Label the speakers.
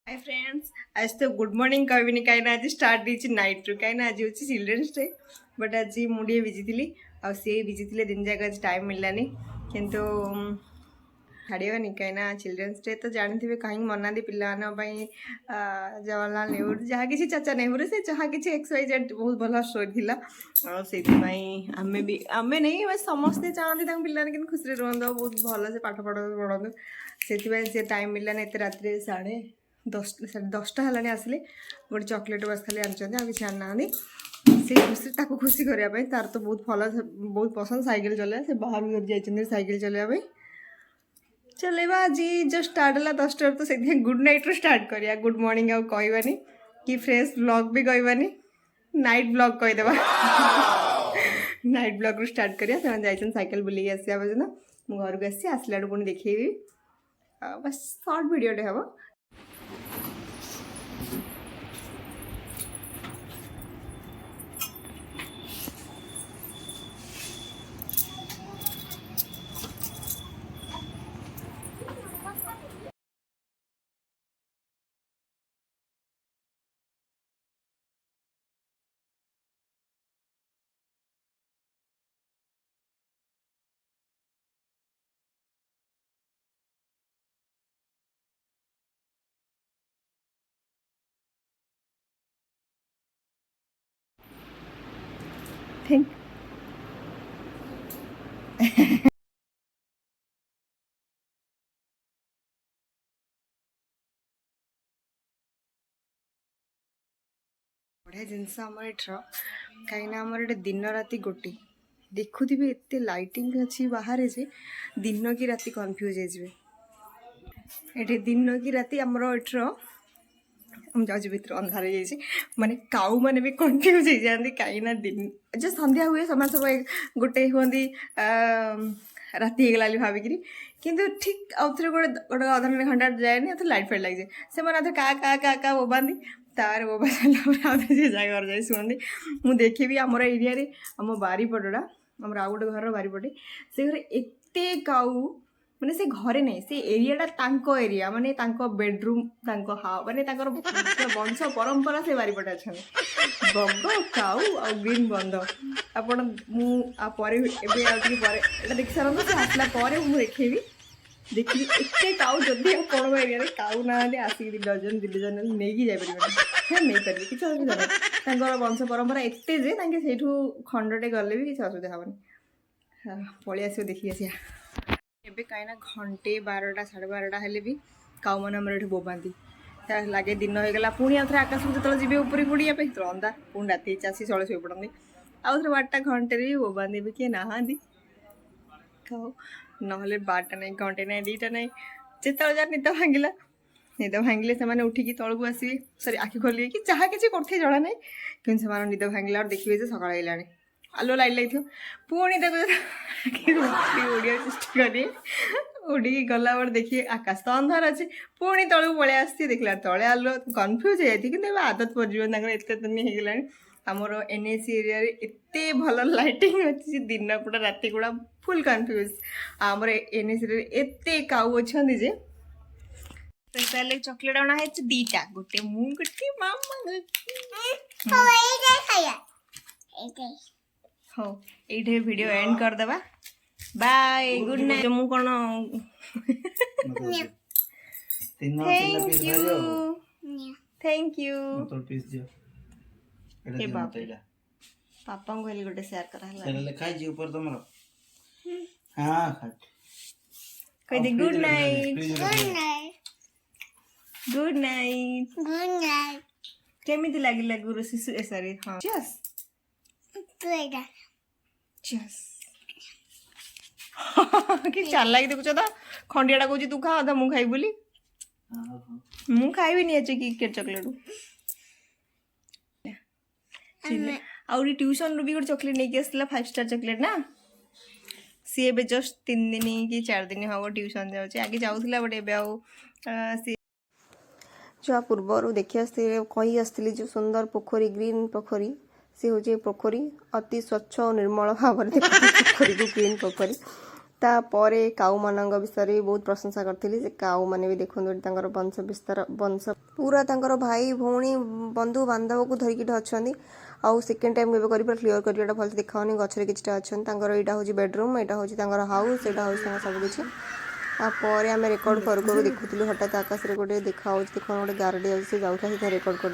Speaker 1: Hi friends, आज तो good morning कहबिनी कहीं आज स्टार्ट देछि नाइट रु कहीं आज होछि चिल्ड्रंस डे बट आज मुझे बिजी थी आ सी बिजी थे दिन जाक आज टाइम मिललानी किंतु छाड़बानी कहीं चिल्ड्रंस डे तो जानते कहीं मना पिला जवाहरलाल नेहरू जहाँ किसी चाचा नेहरू से जहाँ किसी XYZ बहुत भल स्टोरी थी से आमे भी आमे नहीं बस समस्ते चाहते पिलाने कि खुशी रुहतु बहुत भल से पाठ पढ़तु से टाइम मिललानी एत रात 10:30 है आसिले गोटे चॉकलेट बस खाली आनी किसी आना से खुशी ताको खुशी करने तार तो बहुत भल बहुत पसंद साइकिल चलाया से बाहर भी जाइए साइकिल चलाइबा चलेबा आज जो स्टार्ट है 10 तो से गुड नाइट रू स्टार्ट करिया गुड मॉर्निंग आउ कहबानी कि फ्रेश ब्लॉग भी कहबानी नाइट ब्लॉग कहीदेवा नाइट ब्लॉग रू स्टार्ट करिया से जाइछन साइकिल बुलिक आसिया पर्यंत मु घर को आसी आसला पुणी देखी बस शॉर्ट वीडियोटे हम थैंक बढ़िया जिनस आम एठर कहीं आमर ये दिन राति गोटे देखुवे एत लाइटिंग अच्छी बाहर जे दिन कि राति कन्फ्यूज ये दिन कि राति आमर एठर हम जाऊँ भर अंधार जाइए माने काऊ मैंने भी कन्फ्यूज हो जाती कहीं दिन जो संध्या हुए समय सब गोटे हमें राति होगला भाविकी किंतु ठीक आउ थे गोटे गोटे अधा घंटा जाए लाइट फाइट लग जाए से मैंने का बोबादी तार बोबा सारा से घर जाए शुणती मुझे देखी आमर एरिया आम बारीपटा आम आउ गोटे घर बारीपटे से घर एत काऊ माने से घरे नहीं से एरियाटा तांको एरिया माने तांको बेडरूम तांको माने तांकर वंश परंपरा से बारीपटे अच्छा बग काऊ आ ग्रीन बंद आपण देखी सारत से आसला मुझे देखेबी देखिए एत काऊ जदि आप एरिया काऊ ना आसिक डजन 2 डजन नहीं जापर नहीं पारे किसी असुविधा ना वंश परंपरा एत जे से खंडटे गले भी किसी असुविधा हेनी पलि आस देखी आसिया एबे कहीं घंटे 12टा 12:30 हेले भी काऊ मैंने आम ये बोबाती लगे दिन होगा पुणी आउ थे आकाश को जो जी ऊपर बुड़िया तो अंधार पुणी राति चाषी सड़े शो पड़ती आउ थे 12टा घंटे भी बोबाती भी किए नहांती काऊ ना 12टा नहीं घंटे नहीं 2टा नहीं जिते जार निद भांगिला निद भांगिले से उठिकी तौक आसवे सरी आखि खोलिए कि जहाँ किसी करते जड़ा ना कि निद भांगिला और देखिए सका है आलो लाइट लगे पुणी उड़िया चेष्टा करिए उड़ी गला बड़े देखिए आकाश तो अंधार अच्छे पुणी तलू पलि आसी देखला तले आलो कन्फ्यूज हो जाती कि आदत पड़े एत दिन होगला आमर NAC एरिया एत भल लाइटिंग अच्छी दिन पूरा राति गुड़ा फुल कन्फ्यूज आमर NAC एरिया एत काऊ अच्छा जे स्पेशल चॉकलेट अना है 2टा गोटे मु गोटे मामा हाँ ये वीडियो एंड करदेबा बाय गुड नाइट मु कौन थैंक यू ए बाप पापा को कहली गोटे शेयर करा हला खाइ जी ऊपर तमरो हां खा कह दे good night good night good night केमिति लागिला गुरु शिशु सॉरी हां यस Yes. कि चाल लगे देखुच तो खंडिया कह तू खा अधा मु खाई बोली मु खाइबी नहीं अच्छे किट चॉकलेट आउरी ट्यूशन रू भी गोटे चॉकलेट नहीं आसला 5 स्टार चॉकलेट ना सी ए जस्ट 3 दिन कि 4 दिन हम ट्यूशन जाऊँ आगे जाऊला बट ए जो पूर्वर देखी कही आसती जो सुंदर पोखरी ग्रीन पोखरी सी हूँ पोखरी अति स्वच्छ और निर्मल भाव पोखरी को ग्रीन पोखरी तापरे काऊ मान विषय बहुत प्रशंसा करी से काऊ मैंने भी देखते वंश विस्तार वंश पूरा तांकर भाई भौणी बंधु बांधव को धरिकी अच्छा आउ सेकेंड टाइम केवे कर क्लीयर करटा भल देखाऊनी गचरे किसी अच्छा यहाँ हूँ बेडरूम यहाँ हूँ हाउस यहाँ हूँ सब किसी आम रेकर्ड करू करू देखुलू हठात आकाश में गोटे देखा देखो गोटे गारडी से जाऊला रेकर्ड कर